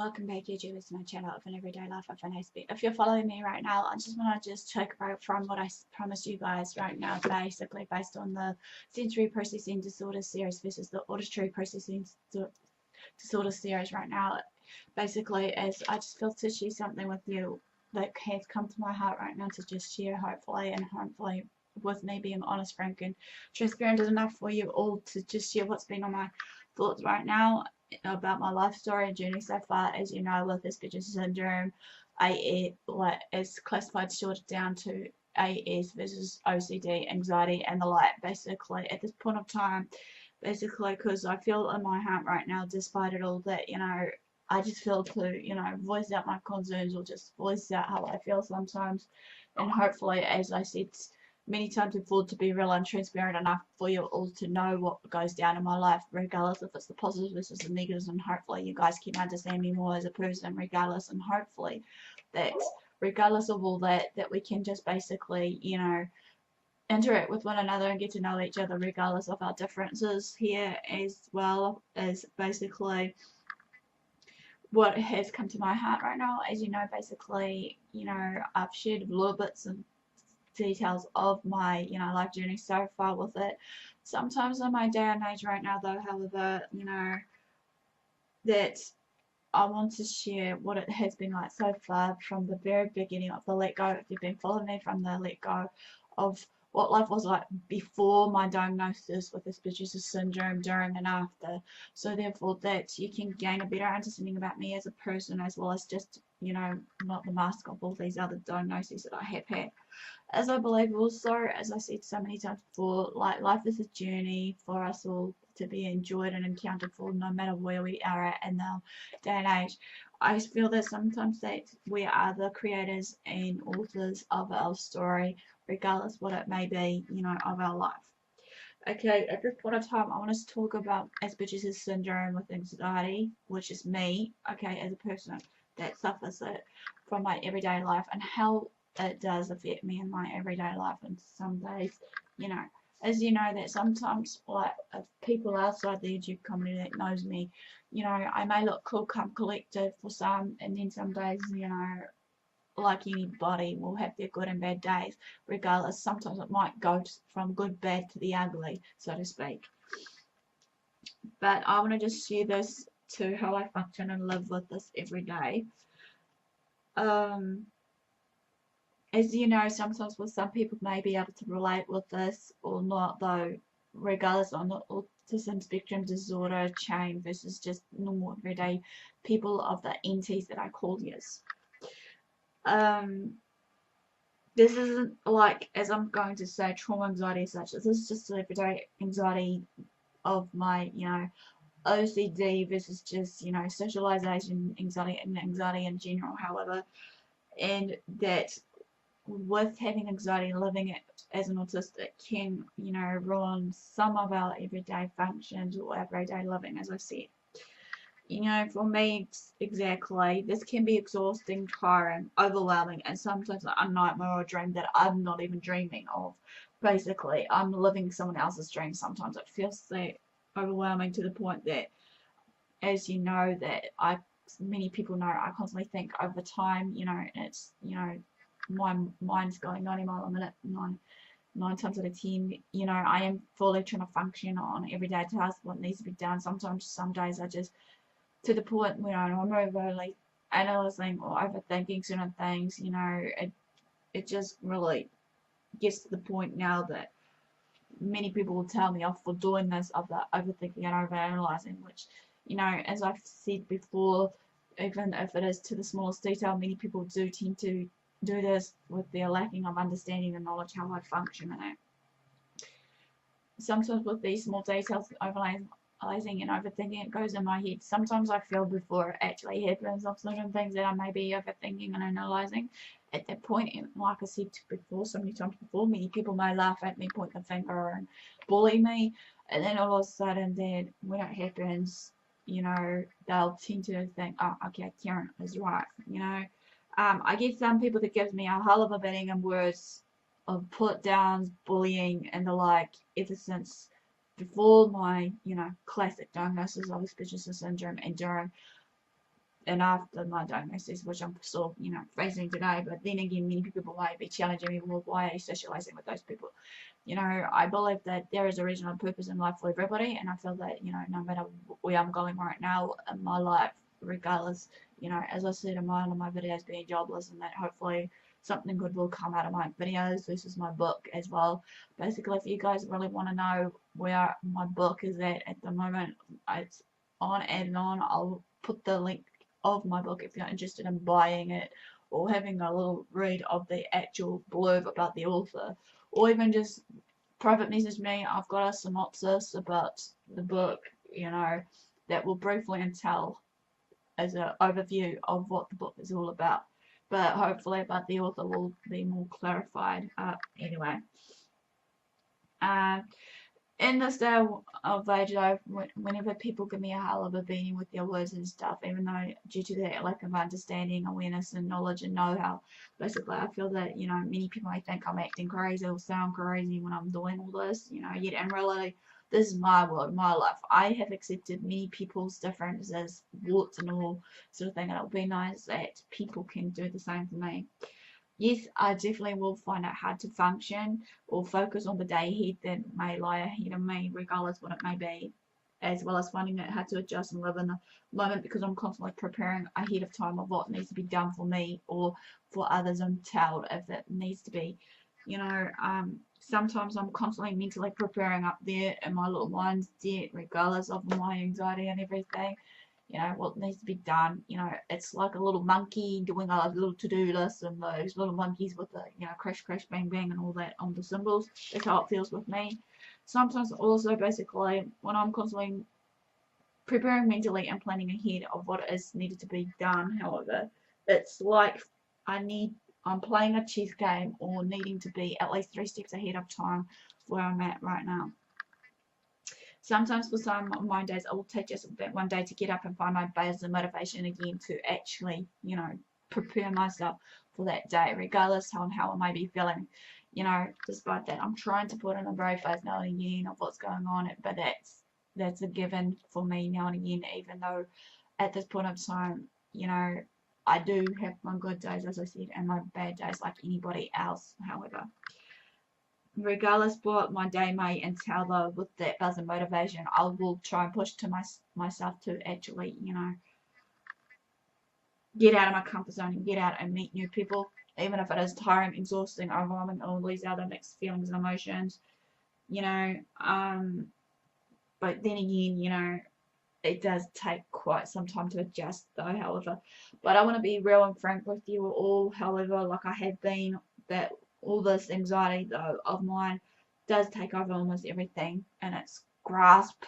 welcome back YouTubers to my channel of an everyday life of an Aspie. If you're following me right now, I just want to talk about from what I promised you guys right now, basically based on the sensory processing disorder series versus the auditory processing disorder series right now. Basically, as I just feel to share something with you that has come to my heart right now to just share, hopefully with me being honest, frank and transparent enough for you all to just share what's been on my thoughts right now about my life story and journey so far. As you know, with Aspergers Syndrome, is classified short down to AS versus OCD, anxiety, and the like. Basically, at this point of time, basically, because I feel in my heart right now, despite it all, that I just feel to voice out my concerns or just voice out how I feel sometimes, and hopefully, as I said many times before, to be real and transparent enough for you all to know what goes down in my life, regardless if it's the positives versus the negatives, and hopefully you guys can understand me more as a person regardless, and hopefully that regardless of all that we can just basically interact with one another and get to know each other regardless of our differences here, as well as basically what has come to my heart right now. As you know, basically, I've shared little bits and details of my life journey so far with it. Sometimes in my day and age right now though, however, that I want to share what it has been like so far from the very beginning of the let go. If you've been following me from the let go of what life was like before my diagnosis with Aspergers Syndrome, during and after, so therefore that you can gain a better understanding about me as a person, as well as just not the mask of all these other diagnoses that I have had. As I believe also, as I said so many times before, like life is a journey for us all to be enjoyed and encountered for, no matter where we are at in our day and age. I feel that sometimes that we are the creators and authors of our story, regardless what it may be, of our life. Okay, at this point of time, I want us to talk about Aspergers Syndrome with anxiety, which is me, okay, as a person that suffers it from my everyday life, and how it does affect me in my everyday life. And some days, as you know, that sometimes, like, people outside the YouTube community that knows me, I may look cool, calm, collected for some, and then some days, like anybody will have their good and bad days. Regardless, sometimes it might go from good, bad to the ugly, so to speak. But I want to just share this to how I function and live with this every day. As you know, sometimes with some people may be able to relate with this or not, though, regardless on the autism spectrum disorder chain versus just normal everyday people of the entities that I call yes. This isn't like, as I'm going to say, trauma anxiety as such. This is just everyday anxiety of my, OCD versus just, socialization anxiety and anxiety in general, however, and that with having anxiety and living it as an autistic can, ruin some of our everyday functions or everyday living, as I said. For me, exactly, this can be exhausting, tiring, overwhelming, and sometimes a nightmare or a dream that I'm not even dreaming of. Basically, I'm living someone else's dream. Sometimes it feels so overwhelming to the point that, as you know, that many people know, I constantly think over time, and it's, my mind's going 90 miles a minute, nine times out of 10, I am fully trying to function on everyday tasks, what needs to be done. Sometimes, some days I just, to the point where I'm overly analyzing or overthinking certain things, it just really gets to the point now that many people will tell me off for doing this, of the overthinking and overanalyzing, which, as I've said before, even if it is to the smallest detail, many people do tend to do this with their lacking of understanding and knowledge how I function in it. Sometimes with these small details, overanalyzing and overthinking, it goes in my head. Sometimes I feel before it actually happens of certain things that I may be overthinking and analyzing at that point. And like I said before, so many times before, many people may laugh at me, point the finger and bully me, and then all of a sudden then when it happens, they'll tend to think, oh, okay, Karen is right. I get some people that gives me a hell of a bidding and words of put downs, bullying, and the like, ever since before my, classic diagnosis of Aspergers Syndrome, and during and after my diagnosis, which I'm still, facing today, but then again, many people might be challenging me, well, why are you socializing with those people? I believe that there is a reason and purpose in life for everybody, and I feel that, no matter where I'm going right now in my life, regardless, as I said in one of my videos, being jobless, and that hopefully something good will come out of my videos. This is my book as well. Basically, if you guys really want to know where my book is at the moment, it's on Amazon. I'll put the link of my book if you're interested in buying it or having a little read of the actual blurb about the author, or even just private message me. I've got a synopsis about the book, that will briefly tell as an overview of what the book is all about. But hopefully about the author will be more clarified. Anyway. In this day of age, though, whenever people give me a hell of a beating with their words and stuff, even though due to their lack of understanding, awareness, and knowledge and know-how, basically, I feel that, many people may think I'm acting crazy or sound crazy when I'm doing all this, yet in reality, this is my world, my life. I have accepted many people's differences, warts and all sort of thing, and it'll be nice that people can do the same for me. Yes, I definitely will find it hard to function or focus on the day ahead that may lie ahead of me, regardless what it may be, as well as finding it hard to adjust and live in the moment because I'm constantly preparing ahead of time of what needs to be done for me or for others entailed if it needs to be. Sometimes I'm constantly mentally preparing up there in my little mind's debt, regardless of my anxiety and everything. What needs to be done. It's like a little monkey doing a little to-do list and those little monkeys with the, crash, crash, bang, bang and all that on the symbols. That's how it feels with me. Sometimes also basically when I'm constantly preparing mentally and planning ahead of what is needed to be done, however, it's like I'm playing a chess game or needing to be at least 3 steps ahead of time where I'm at right now. Sometimes for some of my days, it will take just that one day to get up and find my base and motivation again to actually, prepare myself for that day, regardless of how I may be feeling. Despite that, I'm trying to put in a brave face now and again of what's going on, but that's a given for me now and again, even though at this point of time, I do have my good days, as I said, and my bad days like anybody else, however. Regardless what my day may entail, though, with that buzz and motivation, I will try and push to myself to actually, get out of my comfort zone and get out and meet new people, even if it is tiring, exhausting, overwhelming, all these other mixed feelings and emotions, but then again, it does take quite some time to adjust, though, however. But I want to be real and frank with you all, however, like I have been, that all this anxiety, though, of mine does take over almost everything, and it's grasp,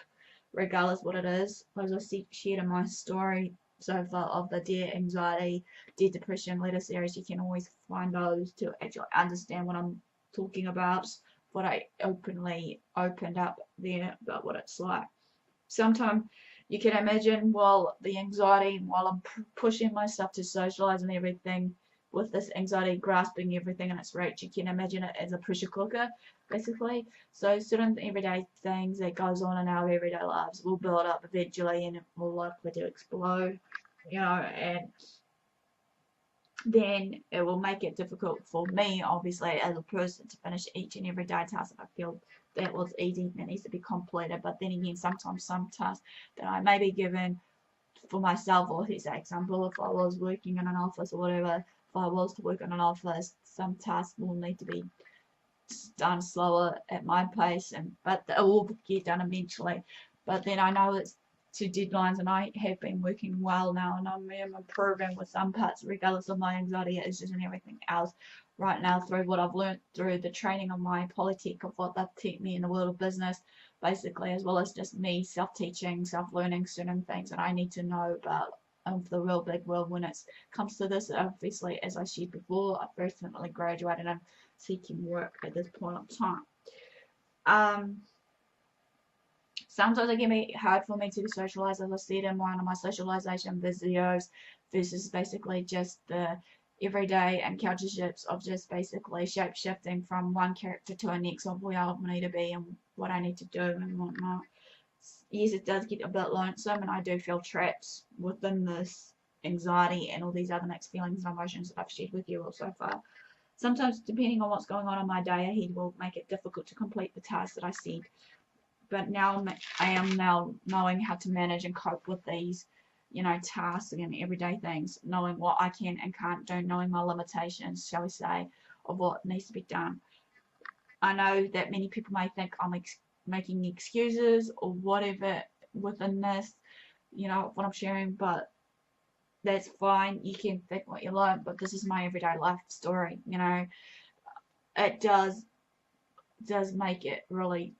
regardless what it is. As I shared in my story so far of the Dear Anxiety, Dear Depression letter series, you can always find those to actually understand what I'm talking about, what I opened up there about what it's like. Sometimes you can imagine while the anxiety, while I'm pushing myself to socialize and everything, with this anxiety grasping everything in its reach, you can imagine it as a pressure cooker, basically. So certain everyday things that goes on in our everyday lives will build up eventually and it will likely to explode, and then it will make it difficult for me, obviously, as a person to finish each and every day task that I feel that was easy that needs to be completed. But then again, sometimes some tasks that I may be given for myself, or here's an example, if I was working in an office or whatever, if I was to work in an office, some tasks will need to be done slower at my pace, but it will get done eventually. But then I know it's to deadlines, and I have been working well now, and I'm improving with some parts, regardless of my anxiety issues and everything else. Right now, through what I've learned through the training of my Polytech, of what they've taught me in the world of business, basically, as well as just me self-teaching, self-learning certain things that I need to know about of the real big world when it comes to this. Obviously, as I shared before, I've recently graduated and I'm seeking work at this point of time. Sometimes it can be hard for me to socialize, as I said in one of my socialization videos, versus basically just the everyday encounter shifts of just basically shape shifting from one character to the next of where I need to be and what I need to do and whatnot. Yes, it does get a bit lonesome, and I do feel trapped within this anxiety and all these other mixed feelings and emotions that I've shared with you all so far. Sometimes, depending on what's going on in my day ahead, will make it difficult to complete the task that I said. But now I am now knowing how to manage and cope with these, tasks and everyday things, knowing what I can and can't do, knowing my limitations, shall we say, of what needs to be done. I know that many people may think I'm making excuses or whatever within this, what I'm sharing, but that's fine. You can think what you like, but this is my everyday life story. It does make it really,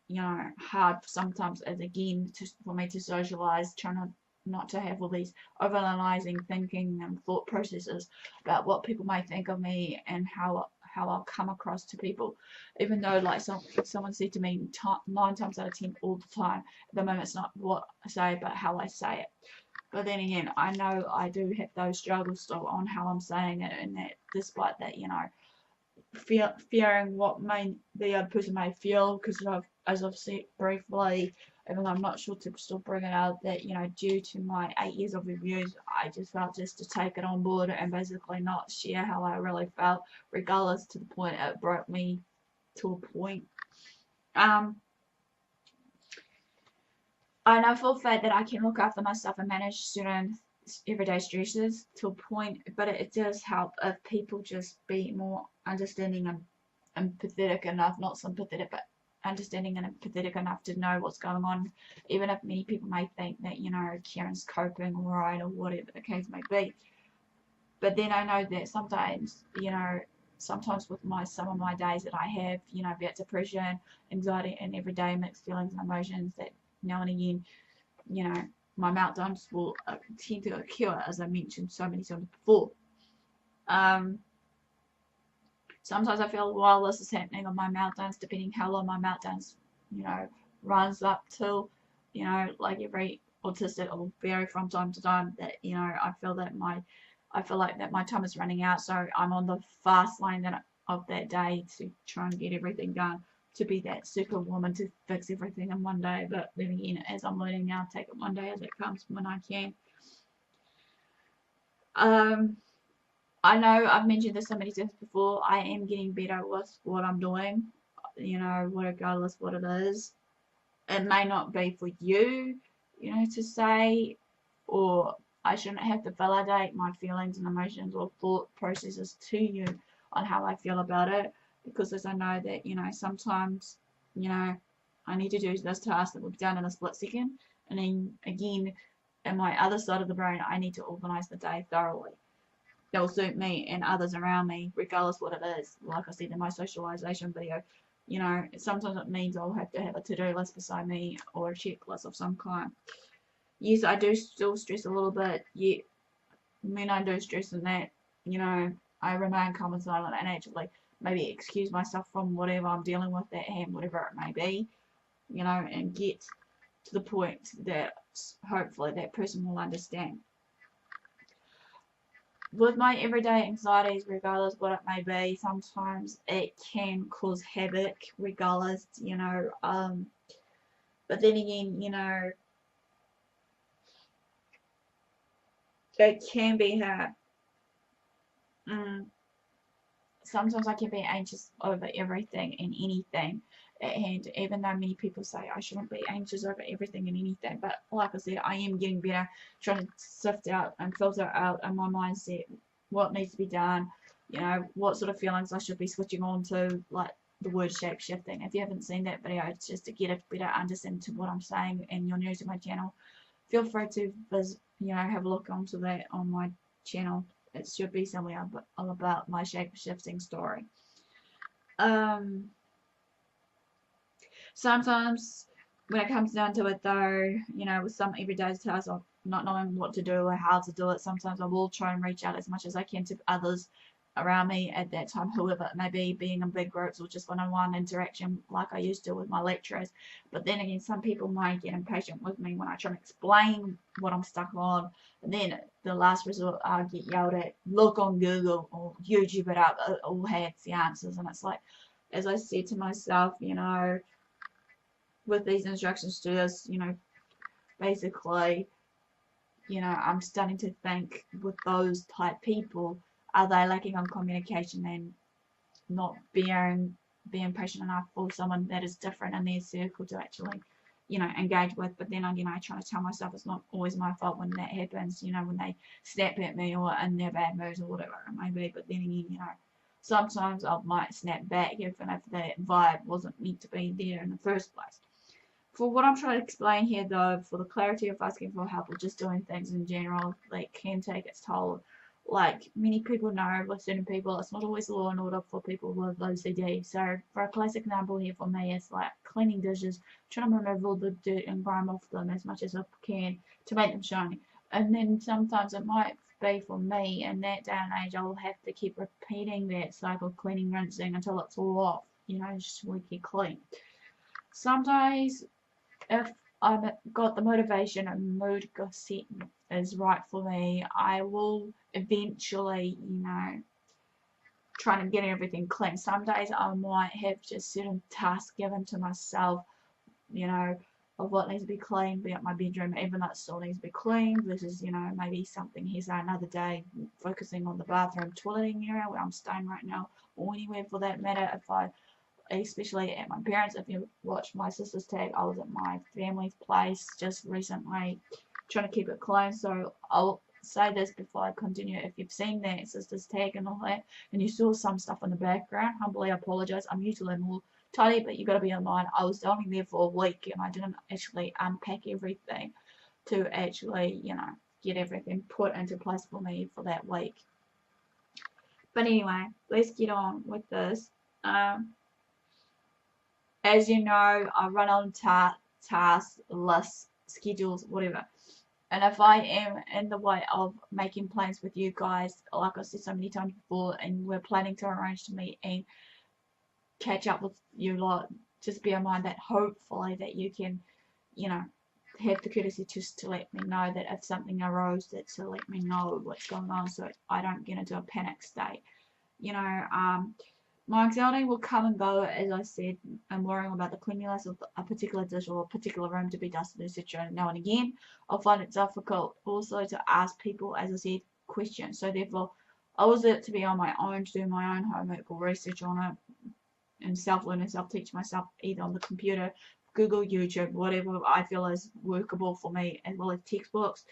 hard sometimes as again for me to socialize, trying not to have all these overanalyzing thinking and thought processes about what people may think of me and how I'll come across to people, even though like someone said to me 9 times out of 10 all the time, at the moment it's not what I say but how I say it. But then again, I know I do have those struggles still on how I'm saying it, and that despite that, fearing what the other person may feel, because as I've said briefly, even though I'm not sure to still bring it out, that due to my 8 years of reviews, I just felt just to take it on board and basically not share how I really felt, regardless, to the point it broke me to a point. I know for a fact that I can look after myself and manage certain everyday stresses to a point, but it does help if people just be more understanding and empathetic enough, not sympathetic, but understanding and empathetic enough to know what's going on, even if many people may think that, Karen's coping alright or whatever the case may be. But then I know that sometimes, sometimes with some of my days that I have, about depression, anxiety, and everyday mixed feelings and emotions, that now and again, my meltdowns will tend to occur, as I mentioned so many times before. Sometimes I feel while this is happening on my meltdowns, depending how long my meltdowns, runs up till, like every autistic will vary from time to time, that, I feel like that my time is running out, so I'm on the fast lane of that day to try and get everything done, to be that superwoman to fix everything in one day. But then again, as I'm learning now, take it one day as it comes when I can. I know I've mentioned this so many times before, I am getting better with what I'm doing, regardless what it is. It may not be for you, to say, or I shouldn't have to validate my feelings and emotions or thought processes to you on how I feel about it, because as I know that, sometimes, I need to do this task that will be done in a split second, and then again, in my other side of the brain, I need to organise the day thoroughly. That will suit me and others around me, regardless what it is. Like I said in my socialisation video, sometimes it means I'll have to have a to-do list beside me or a checklist of some kind. Yes, I do still stress a little bit, yet when I do stress in that, I remain calm and silent and actually maybe excuse myself from whatever I'm dealing with that hand, whatever it may be, and get to the point that hopefully that person will understand. With my everyday anxieties, regardless what it may be, sometimes it can cause havoc, regardless, but then again, it can be hard. Sometimes I can be anxious over everything and anything, and even though many people say I shouldn't be anxious over everything and anything, but like I said, I am getting better, trying to sift out and filter out in my mindset what needs to be done, what sort of feelings I should be switching on to, like the word shape shifting. If you haven't seen that video, it's just to get a better understanding to what I'm saying and you're new to my channel, feel free to have a look onto that on my channel. It should be somewhere all about my shape-shifting story. Sometimes when it comes down to it though, with some everyday tasks of not knowing what to do or how to do it, sometimes I will try and reach out as much as I can to others around me at that time, whoever it may be, being in big groups or just one-on-one interaction like I used to with my lecturers. But then again, some people might get impatient with me when I try to explain what I'm stuck on, and then the last resort I'll get yelled at, look on Google or YouTube it up, it all has the answers. And it's like, as I said to myself, with these instructions to us, basically you know, I'm starting to think with those type people, are they lacking on communication and not being patient enough for someone that is different in their circle to actually, you know, engage with. But then again, I try to tell myself it's not always my fault when that happens, you know, when they snap at me or in their bad moods or whatever it may be. But then again, you know, sometimes I might snap back even if that vibe wasn't meant to be there in the first place. For what I'm trying to explain here, though, for the clarity of asking for help or just doing things in general, like, can take its toll. Like many people know, with certain people, it's not always law and order for people with OCD. So, for a classic example here for me, it's like cleaning dishes, trying to remove all the dirt and grime off them as much as I can to make them shiny. And then sometimes it might be for me in that day and age, I'll have to keep repeating that cycle, cleaning, rinsing until it's all off, you know, just squeaky clean. Some days if I've got the motivation and mood set is right for me, I will eventually, you know, try to get everything clean. Some days I might have just certain tasks given to myself, you know, of what needs to be clean, be up my bedroom, even though it still needs to be clean, versus, you know, maybe something here's another day focusing on the bathroom, toileting area where I'm staying right now, or anywhere for that matter. If I especially at my parents. If you watch my sister's tag, I was at my family's place just recently trying to keep it clean. So I'll say this before I continue. If you've seen that sister's tag and all that, and you saw some stuff in the background, humbly apologise. I'm usually more tidy, but you got to be in mind, I was only there for a week and I didn't actually unpack everything to actually, you know, get everything put into place for me for that week. But anyway, let's get on with this. As you know, I run on tasks, lists, schedules, whatever. And if I am in the way of making plans with you guys, like I said so many times before, and we're planning to arrange to meet and catch up with you lot, just bear in mind that hopefully that you can, you know, have the courtesy just to let me know that if something arose, that to let me know what's going on so I don't get into a panic state. You know, my anxiety will come and go, as I said. I'm worrying about the cleanliness of a particular dish or a particular room to be dusted, etc. Now and again, I'll find it difficult also to ask people, as I said, questions. So therefore, I was it to be on my own, to do my own homework or research on it, and self-learn and self-teach myself either on the computer, Google, YouTube, whatever I feel is workable for me, as well as textbooks.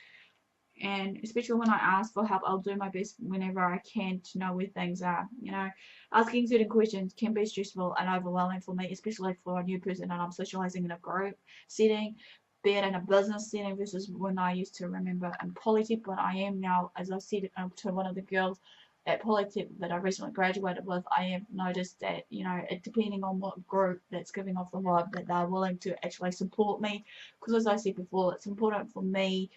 And especially when I ask for help, I'll do my best whenever I can to know where things are. You know, asking certain questions can be stressful and overwhelming for me, especially for a new person and I'm socializing in a group setting, be it in a business setting versus when I used to remember in Polytech. But I am now, as I said to one of the girls at Polytech that I recently graduated with, I have noticed that, you know, depending on what group that's giving off the vibe, that they're willing to actually support me. Because as I said before, it's important for me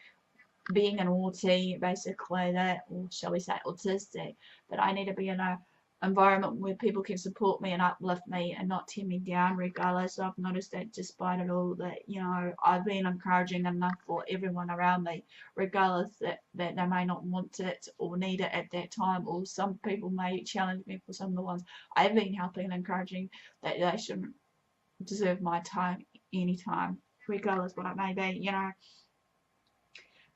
being an autie, basically, that, or shall we say autistic, that I need to be in a environment where people can support me and uplift me and not tear me down regardless. So I've noticed that despite it all, that, you know, I've been encouraging enough for everyone around me, regardless that they may not want it or need it at that time, or some people may challenge me for some of the ones I've been helping and encouraging, that they shouldn't deserve my time anytime, regardless what it may be, you know.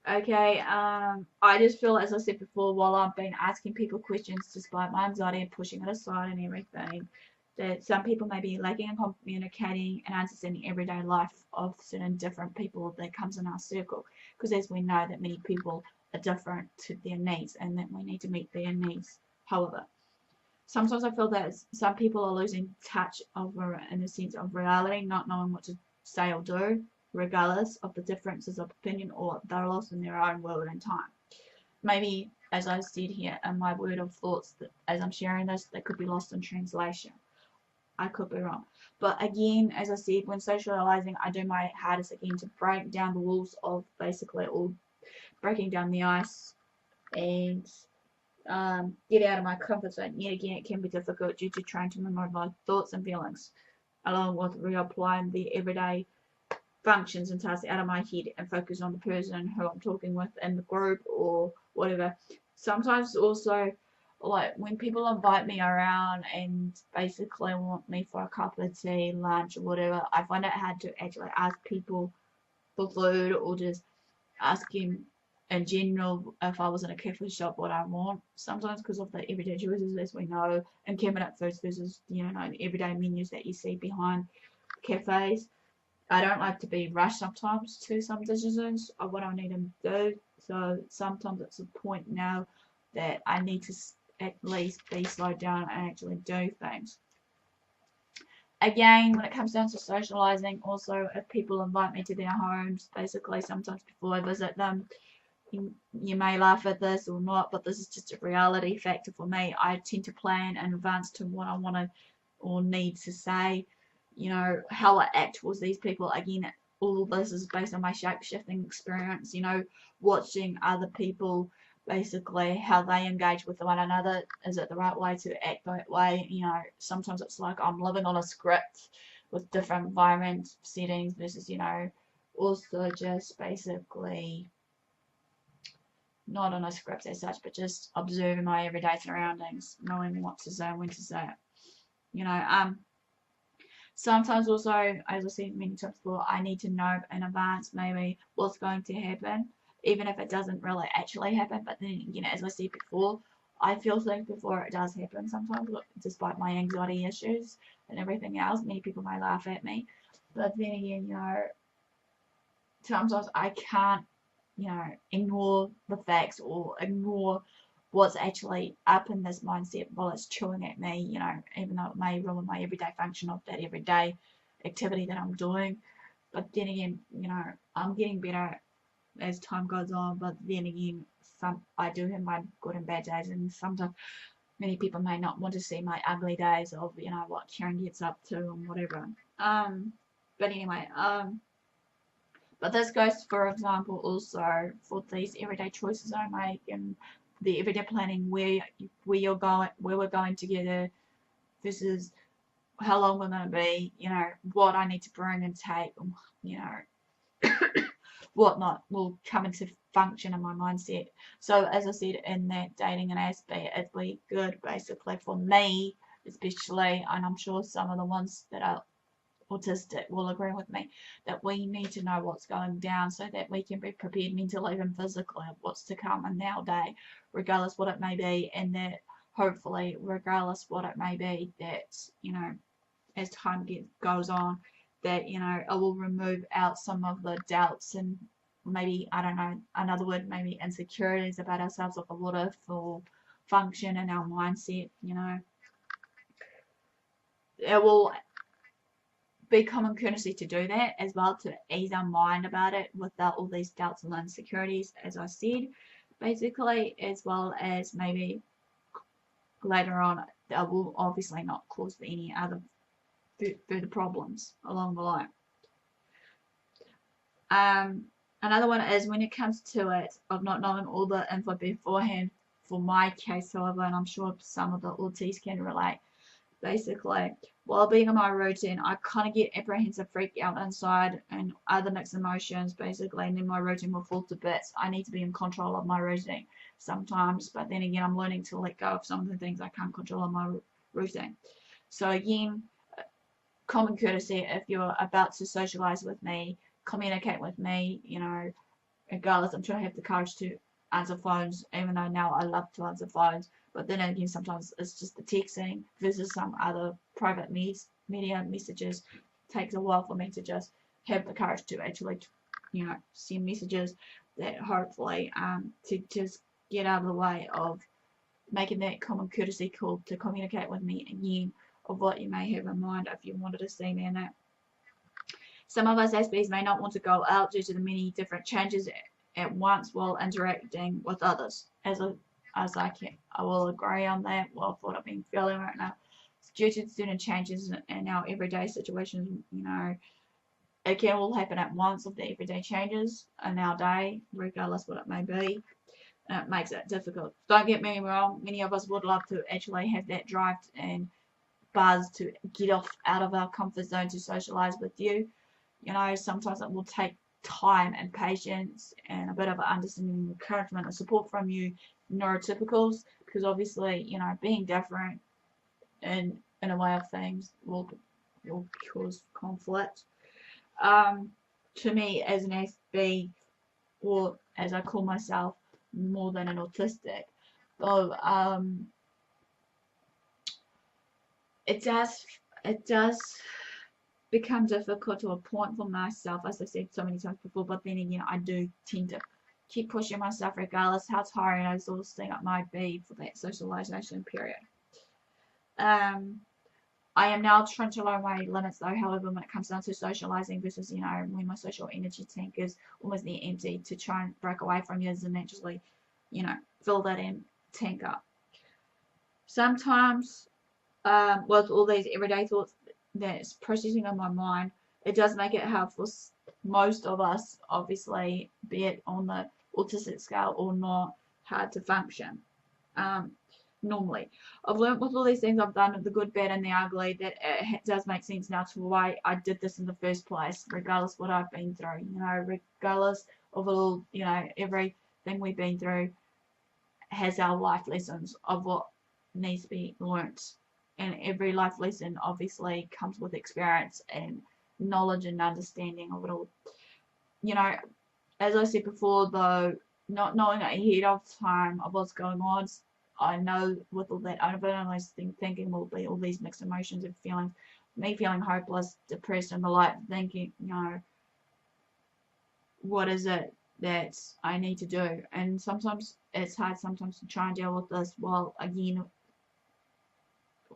Okay, I just feel, as I said before, while I've been asking people questions despite my anxiety and pushing it aside and everything, that some people may be lacking in communicating and understanding everyday life of certain different people that comes in our circle. Because as we know that many people are different to their needs and that we need to meet their needs. However, sometimes I feel that some people are losing touch over in the sense of reality, not knowing what to say or do, regardless of the differences of opinion, or they're lost in their own world and time. Maybe, as I said here in my word of thoughts, that as I'm sharing this, they could be lost in translation. I could be wrong. But again, as I said, when socializing, I do my hardest again to break down the walls of basically all breaking down the ice and get out of my comfort zone. Yet again, it can be difficult due to trying to remove my thoughts and feelings, along with reapplying the everyday functions and tasks out of my head and focus on the person who I'm talking with in the group or whatever. Sometimes also, like when people invite me around and basically want me for a cup of tea, lunch, or whatever, I find it hard to actually ask people for food or just ask him in general, if I was in a cafe shop, what I want sometimes because of the everyday choices, as we know, and cabinet foods versus, you know, everyday menus that you see behind cafes. I don't like to be rushed sometimes to some decisions of what I need to do. So sometimes it's a point now that I need to at least be slowed down and actually do things. Again, when it comes down to socializing, also if people invite me to their homes, basically sometimes before I visit them, you may laugh at this or not, but this is just a reality factor for me. I tend to plan in advance to what I want to or need to say, you know, how I act towards these people. Again, all of this is based on my shape-shifting experience, you know, watching other people, basically how they engage with one another. Is it the right way to act that way? You know, sometimes it's like I'm living on a script with different environment settings versus, you know, also just basically not on a script as such, but just observing my everyday surroundings, knowing what to say and when to say it. You know, sometimes also, as I said many times before, I need to know in advance maybe what's going to happen, even if it doesn't really actually happen. But then, you know, as I said before, I feel things before it does happen sometimes, despite my anxiety issues and everything else. Many people may laugh at me, but then again, you know, sometimes I can't, you know, ignore the facts or ignore what's actually up in this mindset while it's chewing at me, you know, even though it may ruin my everyday function of that everyday activity that I'm doing. But then again, you know, I'm getting better as time goes on, but then again, I do have my good and bad days, and sometimes many people may not want to see my ugly days of, you know, what Karen gets up to and whatever. But anyway, but this goes, for example, also for these everyday choices I make and the everyday planning where you're going, where we're going together. This is how long we're going to be. You know what I need to bring and take. You know whatnot will come into function in my mindset. So as I said in that dating and Aspie, it'd be good basically for me, especially, and I'm sure some of the ones that are autistic will agree with me, that we need to know what's going down so that we can be prepared mentally and physically of what's to come in our day, regardless what it may be, and that hopefully, regardless what it may be, that, you know, as time goes on, that, you know, it will remove out some of the doubts and maybe, I don't know, another word, maybe insecurities about ourselves, of a what if or function in our mindset, you know. It will be common courtesy to do that as well, to ease our mind about it without all these doubts and insecurities, as I said, basically, as well as maybe later on that will obviously not cause any other further problems along the line. Another one is when it comes to it of not knowing all the info beforehand. For my case, however, and I'm sure some of the autistes can relate, basically, while being in my routine, I kind of get apprehensive, freaked out inside, and other mixed emotions, basically, and then my routine will fall to bits. I need to be in control of my routine sometimes, but then again, I'm learning to let go of some of the things I can't control in my routine. So again, common courtesy, if you're about to socialize with me, communicate with me, you know, regardless, I'm trying to have the courage to answer phones, even though now I love to answer phones. But then again, sometimes it's just the texting versus some other private media messages. It takes a while for me to just have the courage to actually, you know, send messages that hopefully to just get out of the way of making that common courtesy call to communicate with me again of what you may have in mind if you wanted to see me in that. Some of us Aspies may not want to go out due to the many different changes at once while interacting with others. As I will agree on that. Well, what I've been feeling right now, it's due to certain changes in our everyday situations. You know, it can all happen at once of the everyday changes in our day, regardless what it may be. And it makes it difficult. Don't get me wrong. Many of us would love to actually have that drive and buzz to get off out of our comfort zone to socialize with you. You know, sometimes it will take time and patience and a bit of understanding, encouragement and support from you neurotypicals, because obviously, you know, being different in a way of things will cause conflict. To me as an SB, or as I call myself, more than an autistic. So it does become difficult to a point for myself, as I said so many times before. But then again, I do tend to keep pushing myself regardless how tiring I exhausting it might be for that socialization period. Um, I am now trying to lower my limits though, however, when it comes down to socializing versus, when my social energy tank is almost near empty, to try and break away from yours and naturally, fill that tank up. Sometimes, with all these everyday thoughts that's processing on my mind, it does make it hard for most of us, obviously, be it on the autistic scale or not, hard to function. Normally, I've learned with all these things I've done, the good, bad, and the ugly, that it does make sense now to why I did this in the first place, regardless of what I've been through. Regardless of all, everything we've been through has our life lessons of what needs to be learnt, and every life lesson obviously comes with experience and knowledge and understanding of it all. As I said before, though, not knowing ahead of time of what's going on, I know with all that overanalyzed thinking will be all these mixed emotions and feelings, me feeling hopeless, depressed, and the like, thinking, what is it that I need to do? And sometimes it's hard sometimes to try and deal with this while, again,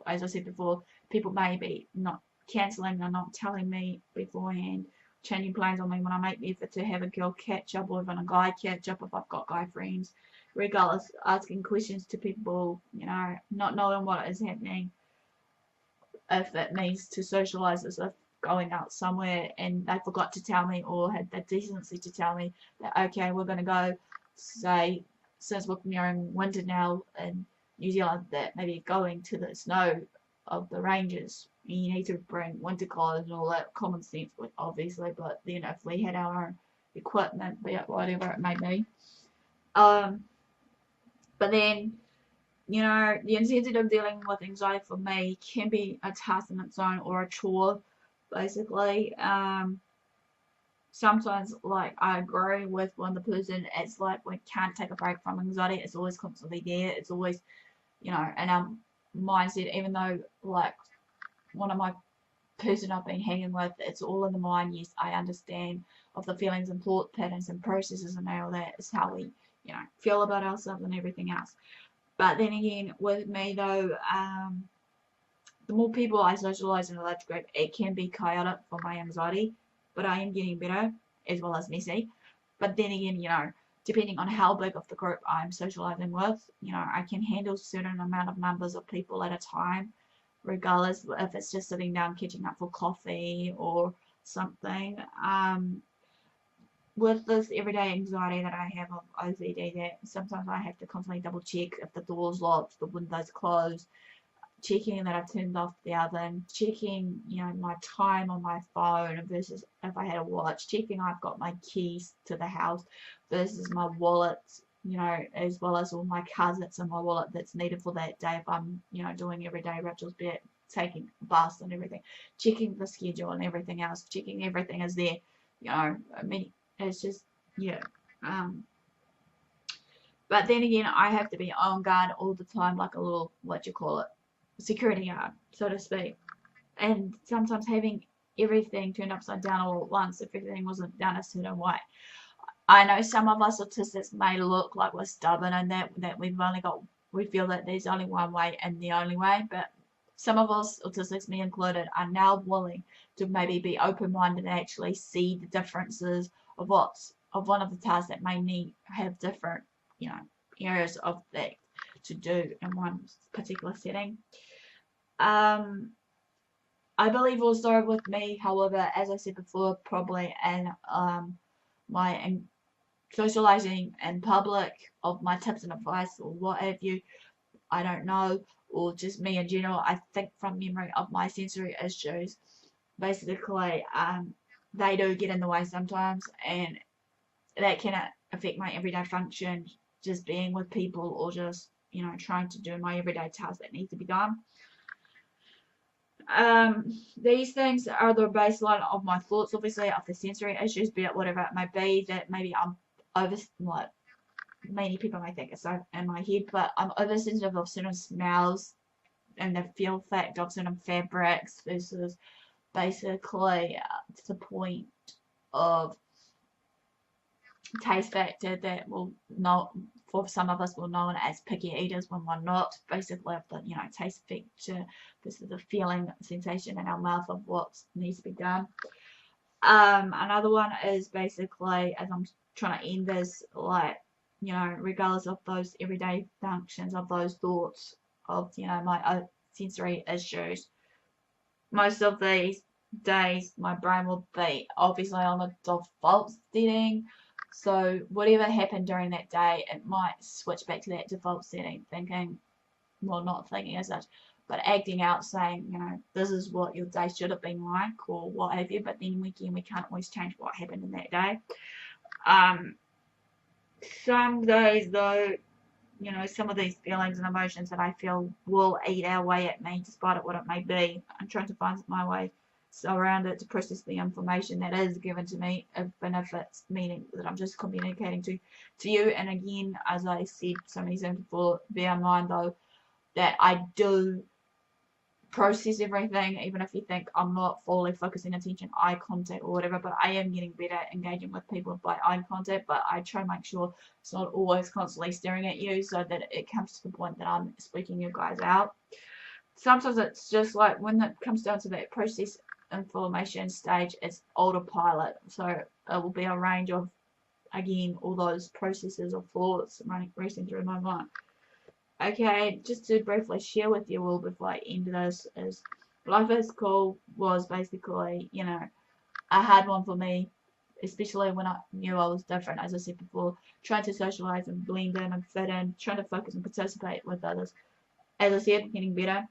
as I said before, people may be not cancelling or not telling me beforehand, changing plans on me when I make the effort to have a girl catch up or even a guy catch up if I've got guy friends, regardless, asking questions to people, not knowing what is happening, if it means to socialise as if going out somewhere and they forgot to tell me or had the decency to tell me that, okay, we're going to go, say, since we're nearing winter now in New Zealand, that maybe going to the snow of the ranges, you need to bring winter clothes and all that common sense, obviously, but then if we had our own equipment, be it whatever it may be. But then, the intensity of dealing with anxiety for me can be a task in its own or a chore, basically. Sometimes, like, I agree with one the person, it's like we can't take a break from anxiety. It's always constantly there. It's always, in our mindset, even though, like, one of my person I've been hanging with, it's all in the mind. Yes, I understand of the feelings and thought patterns and processes and all that is how we, feel about ourselves and everything else. But then again, with me though, the more people I socialize in a large group, it can be chaotic for my anxiety. But I am getting better, as well as messy. But then again, depending on how big of the group I'm socializing with, I can handle a certain amount of numbers of people at a time, regardless if it's just sitting down catching up for coffee or something. With this everyday anxiety that I have of OCD, that sometimes I have to constantly double check if the door's locked, the window's closed, checking that I've turned off the oven, checking, my time on my phone versus if I had a watch, checking I've got my keys to the house versus my wallet, as well as all my cards that's in my wallet that's needed for that day if I'm, doing everyday rituals, be it taking a bus and everything, checking the schedule and everything else, checking everything is there, I mean, it's just, yeah. But then again, I have to be on guard all the time, like a little, security guard, so to speak. And sometimes having everything turned upside down all at once if everything wasn't done a certain way. I know some of us autistics may look like we're stubborn and that we feel that there's only one way and the only way, but some of us autistics, me included, are now willing to maybe be open-minded and actually see the differences of one of the tasks that may have different, areas of that to do in one particular setting. I believe also with me, however, as I said before, probably and my socializing in public of my tips and advice or what have you, I don't know, or just me in general, I think from memory of my sensory issues, basically, they do get in the way sometimes, and that can affect my everyday function, just being with people or just, trying to do my everyday tasks that need to be done. These things are the baseline of my thoughts, obviously, of the sensory issues, be it whatever it may be, that maybe I'm like many people might think it's in my head, but I'm oversensitive of certain smells and the feel factor of certain fabrics versus basically to the point of taste factor that will not, for some of us will know as picky eaters when we're not, basically of the taste factor versus the feeling sensation in our mouth of what needs to be done. Another one is basically, as I'm trying to end this, like, regardless of those everyday functions of those thoughts of my sensory issues, most of these days my brain will be obviously on a default setting. So whatever happened during that day, it might switch back to that default setting, thinking, well, not thinking as such, but acting out, saying, this is what your day should have been like, or what have you. But then again, we can't always change what happened in that day. Some days, though, some of these feelings and emotions that I feel will eat our way at me, despite what it may be. I'm trying to find my way around it to process the information that is given to me, even if it's meaning that I'm just communicating to you. And again, as I said so many times before, bear in mind though that I do process everything, even if you think I'm not fully focusing attention, eye contact or whatever, but I am getting better at engaging with people by eye contact. But I try to make sure it's not always constantly staring at you, so that it comes to the point that I'm speaking you guys out. Sometimes it's just like when it comes down to that process information stage, it's autopilot, so it will be a range of, again, all those processes of thoughts racing through my mind. Okay, just to briefly share with you all before I end this, is Life is Cool was basically, a hard one for me, especially when I knew I was different, as I said before, trying to socialize and blend in and fit in, trying to focus and participate with others. As I said, getting better.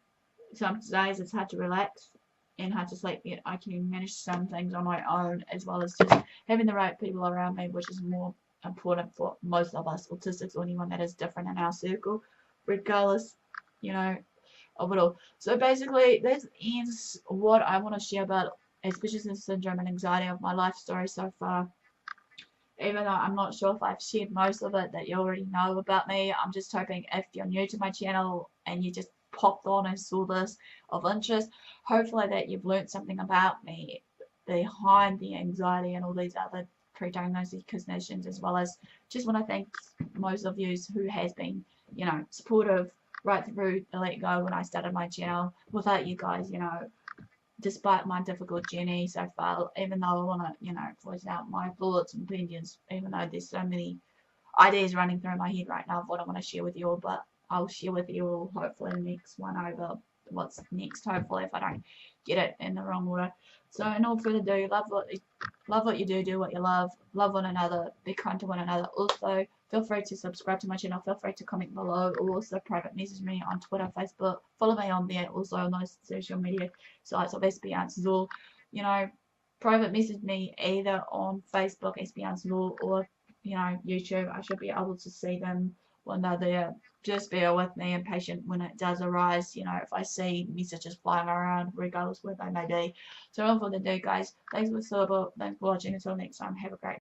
Some days it's hard to relax and hard to sleep, yet I can manage some things on my own, as well as just having the right people around me, which is more important for most of us autistics or anyone that is different in our circle, regardless, of it all. So basically, that ends what I want to share about Aspergers Syndrome and anxiety of my life story so far. Even though I'm not sure if I've shared most of it that you already know about me, I'm just hoping if you're new to my channel and you just popped on and saw this of interest, hopefully that you've learned something about me behind the anxiety and all these other pre-diagnostic conditions, as well as just want to thank most of you who has been, supportive right through the let-go when I started my channel. Without you guys, despite my difficult journey so far, even though I want to, voice out my thoughts and opinions, even though there's so many ideas running through my head right now of what I want to share with you all, but I'll share with you all hopefully the next one over what's next, hopefully, if I don't get it in the wrong order. So no further ado, love what you do what you love one another, be kind to one another. Also, feel free to subscribe to my channel, feel free to comment below, or also private message me on Twitter, Facebook, follow me on there, also on those social media sites of AspieAnswersAll. Private message me either on Facebook, AspieAnswersAll, or YouTube. I should be able to see them when they're there. Just bear with me and patient when it does arise, if I see messages flying around, regardless where they may be. So all for the day, guys. Thanks for watching. Until next time, have a great